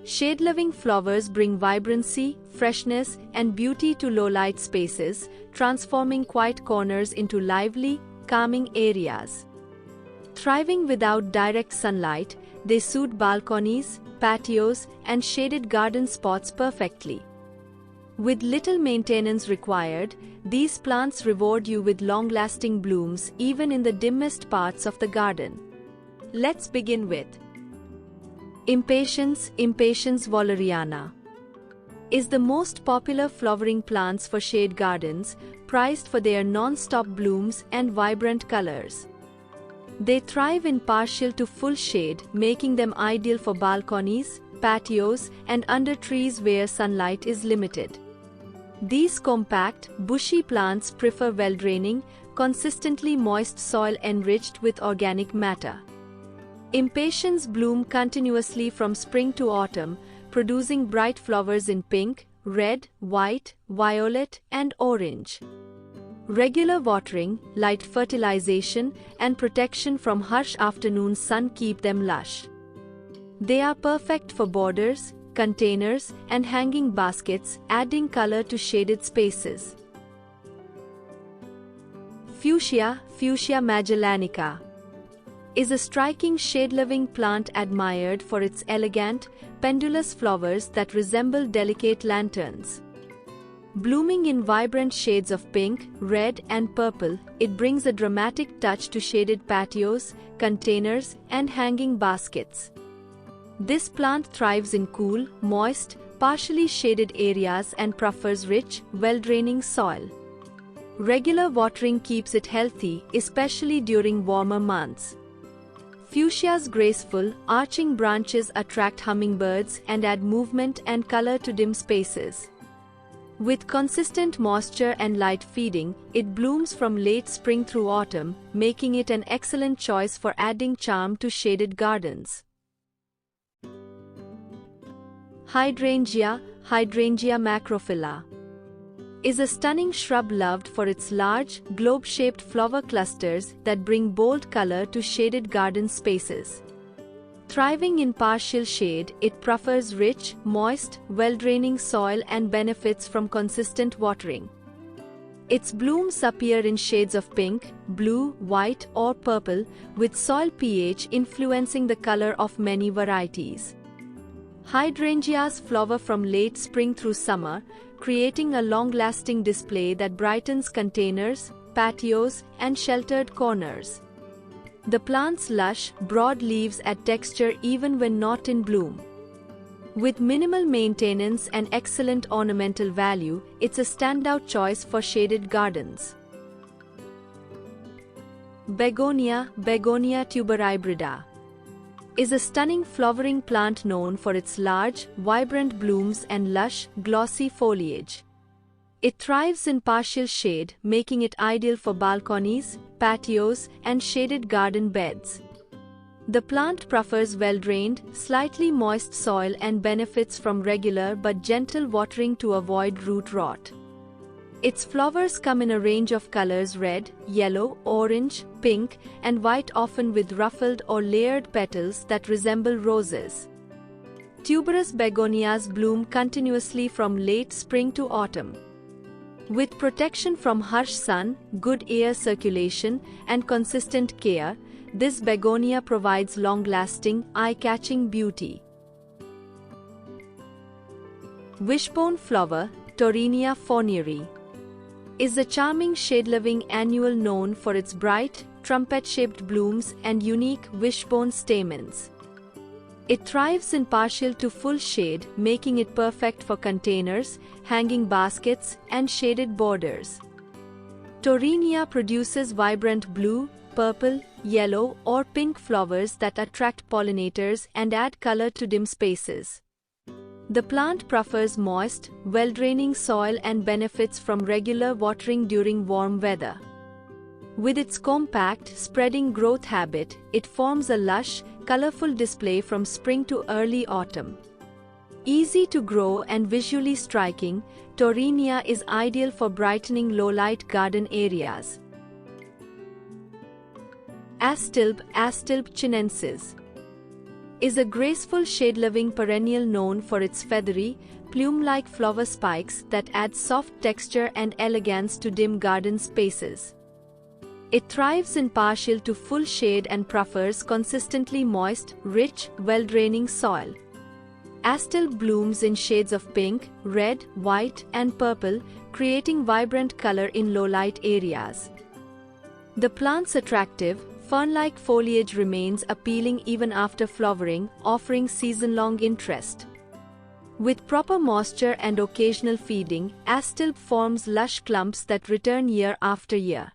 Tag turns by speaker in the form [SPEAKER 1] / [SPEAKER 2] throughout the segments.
[SPEAKER 1] Shade-loving flowers bring vibrancy, freshness, and beauty to low-light spaces, transforming quiet corners into lively, calming areas. Thriving without direct sunlight, they suit balconies, patios, and shaded garden spots perfectly. With little maintenance required, these plants reward you with long-lasting blooms even in the dimmest parts of the garden. Let's begin with Impatiens walleriana. Is the most popular flowering plants for shade gardens, prized for their non-stop blooms and vibrant colors. They thrive in partial to full shade, making them ideal for balconies, patios, and under trees where sunlight is limited. These compact, bushy plants prefer well-draining, consistently moist soil enriched with organic matter. Impatiens bloom continuously from spring to autumn, producing bright flowers in pink, red, white, violet, and orange. Regular watering, light fertilization, and protection from harsh afternoon sun keep them lush. They are perfect for borders, containers, and hanging baskets, adding color to shaded spaces. Fuchsia magellanica is a striking shade-loving plant admired for its elegant, pendulous flowers that resemble delicate lanterns. Blooming in vibrant shades of pink, red, and purple, it brings a dramatic touch to shaded patios, containers, and hanging baskets. This plant thrives in cool, moist, partially shaded areas and prefers rich, well-draining soil. Regular watering keeps it healthy, especially during warmer months. Fuchsia's graceful, arching branches attract hummingbirds and add movement and color to dim spaces. With consistent moisture and light feeding, it blooms from late spring through autumn, making it an excellent choice for adding charm to shaded gardens. Hydrangea macrophylla is a stunning shrub loved for its large, globe-shaped flower clusters that bring bold color to shaded garden spaces. Thriving in partial shade, it prefers rich, moist, well-draining soil and benefits from consistent watering. Its blooms appear in shades of pink, blue, white, or purple, with soil pH influencing the color of many varieties. Hydrangeas flower from late spring through summer, creating a long-lasting display that brightens containers, patios, and sheltered corners. The plant's lush, broad leaves add texture even when not in bloom. With minimal maintenance and excellent ornamental value, it's a standout choice for shaded gardens. Begonia tuberhybrida is a stunning flowering plant known for its large, vibrant blooms and lush, glossy foliage. It thrives in partial shade, making it ideal for balconies, patios, and shaded garden beds. The plant prefers well-drained, slightly moist soil and benefits from regular but gentle watering to avoid root rot. Its flowers come in a range of colors: red, yellow, orange, pink, and white, often with ruffled or layered petals that resemble roses. Tuberous begonias bloom continuously from late spring to autumn. With protection from harsh sun, good air circulation, and consistent care, this begonia provides long-lasting, eye-catching beauty. Wishbone flower, Torrenia fournieri, is a charming shade-loving annual known for its bright, trumpet-shaped blooms and unique wishbone stamens. It thrives in partial to full shade, making it perfect for containers, hanging baskets, and shaded borders. Torrenia produces vibrant blue, purple, yellow, or pink flowers that attract pollinators and add color to dim spaces. The plant prefers moist, well-draining soil and benefits from regular watering during warm weather. With its compact, spreading growth habit, it forms a lush, colorful display from spring to early autumn. Easy to grow and visually striking, Torrenia is ideal for brightening low-light garden areas. Astilbe chinensis is a graceful shade-loving perennial known for its feathery, plume-like flower spikes that add soft texture and elegance to dim garden spaces. It thrives in partial to full shade and prefers consistently moist, rich, well-draining soil. Astil blooms in shades of pink, red, white, and purple, creating vibrant color in low-light areas. The plant's attractive, fern-like foliage remains appealing even after flowering, offering season-long interest. With proper moisture and occasional feeding, Astil forms lush clumps that return year after year.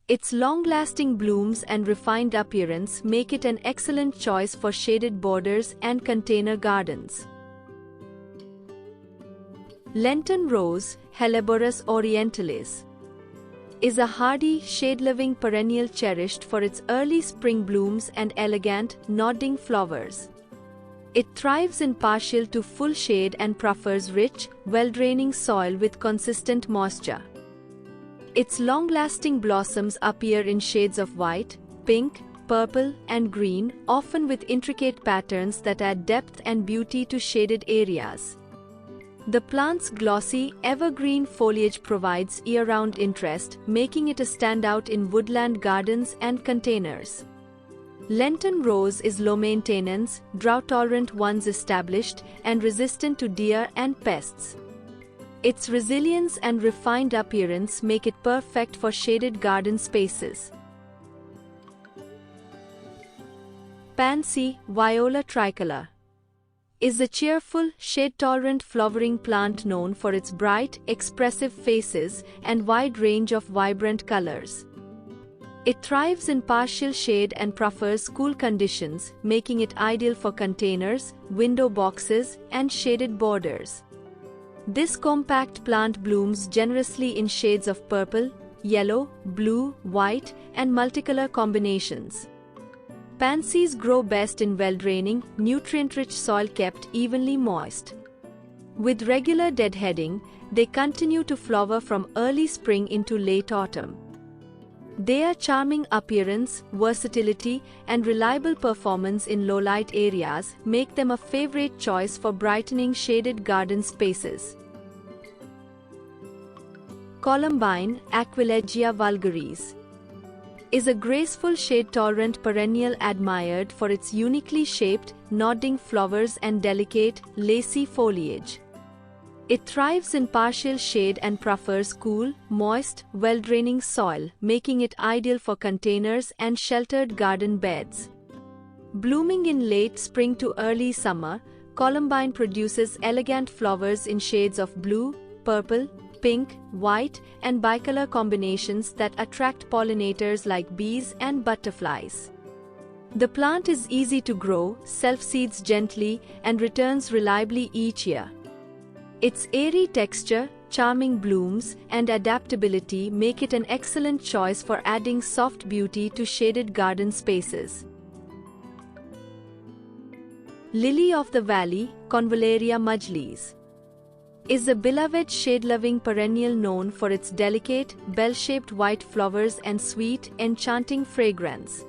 [SPEAKER 1] Its long-lasting blooms and refined appearance make it an excellent choice for shaded borders and container gardens. Lenten rose, Helleborus orientalis, is a hardy, shade-loving perennial cherished for its early spring blooms and elegant, nodding flowers. It thrives in partial to full shade and prefers rich, well-draining soil with consistent moisture. Its long-lasting blossoms appear in shades of white, pink, purple, and green, often with intricate patterns that add depth and beauty to shaded areas. The plant's glossy, evergreen foliage provides year-round interest, making it a standout in woodland gardens and containers. Lenten rose is low maintenance, drought-tolerant once established, and resistant to deer and pests. Its resilience and refined appearance make it perfect for shaded garden spaces. Pansy, Viola tricolor, is a cheerful, shade-tolerant flowering plant known for its bright, expressive faces and wide range of vibrant colors. It thrives in partial shade and prefers cool conditions, making it ideal for containers, window boxes, and shaded borders. This compact plant blooms generously in shades of purple, yellow, blue, white, and multicolor combinations. Pansies grow best in well-draining, nutrient-rich soil kept evenly moist. With regular deadheading, they continue to flower from early spring into late autumn. Their charming appearance, versatility, and reliable performance in low-light areas make them a favorite choice for brightening shaded garden spaces. Columbine, Aquilegia vulgaris, is a graceful shade-tolerant perennial admired for its uniquely shaped, nodding flowers and delicate, lacy foliage. It thrives in partial shade and prefers cool, moist, well-draining soil, making it ideal for containers and sheltered garden beds. Blooming in late spring to early summer, Columbine produces elegant flowers in shades of blue, purple, pink, white, and bicolor combinations that attract pollinators like bees and butterflies. The plant is easy to grow, self-seeds gently, and returns reliably each year. Its airy texture, charming blooms, and adaptability make it an excellent choice for adding soft beauty to shaded garden spaces. Lily of the Valley, Convallaria majlis, is a beloved shade-loving perennial known for its delicate, bell-shaped white flowers and sweet, enchanting fragrance.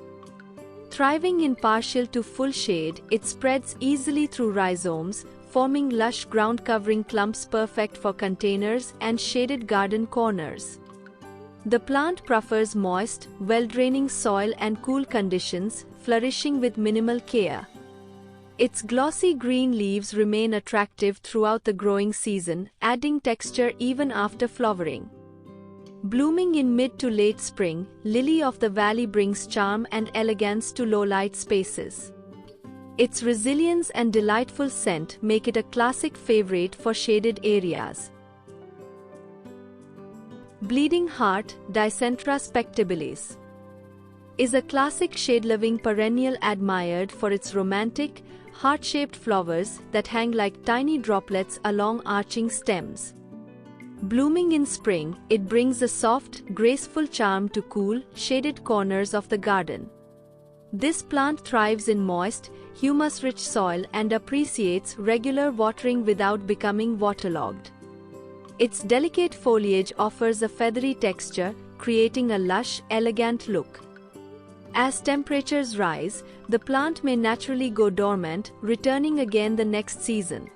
[SPEAKER 1] Thriving in partial to full shade, it spreads easily through rhizomes, forming lush ground-covering clumps perfect for containers and shaded garden corners. The plant prefers moist, well-draining soil and cool conditions, flourishing with minimal care. Its glossy green leaves remain attractive throughout the growing season, adding texture even after flowering. Blooming in mid to late spring, Lily of the Valley brings charm and elegance to low-light spaces. Its resilience and delightful scent make it a classic favorite for shaded areas. Bleeding Heart, Dicentra spectabilis, is a classic shade-loving perennial admired for its romantic, heart-shaped flowers that hang like tiny droplets along arching stems. Blooming in spring, it brings a soft, graceful charm to cool, shaded corners of the garden. This plant thrives in moist, humus-rich soil and appreciates regular watering without becoming waterlogged. Its delicate foliage offers a feathery texture, creating a lush, elegant look. As temperatures rise, the plant may naturally go dormant, returning again the next season.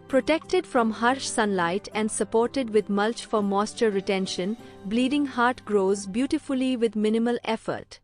[SPEAKER 1] Protected from harsh sunlight and supported with mulch for moisture retention, bleeding heart grows beautifully with minimal effort.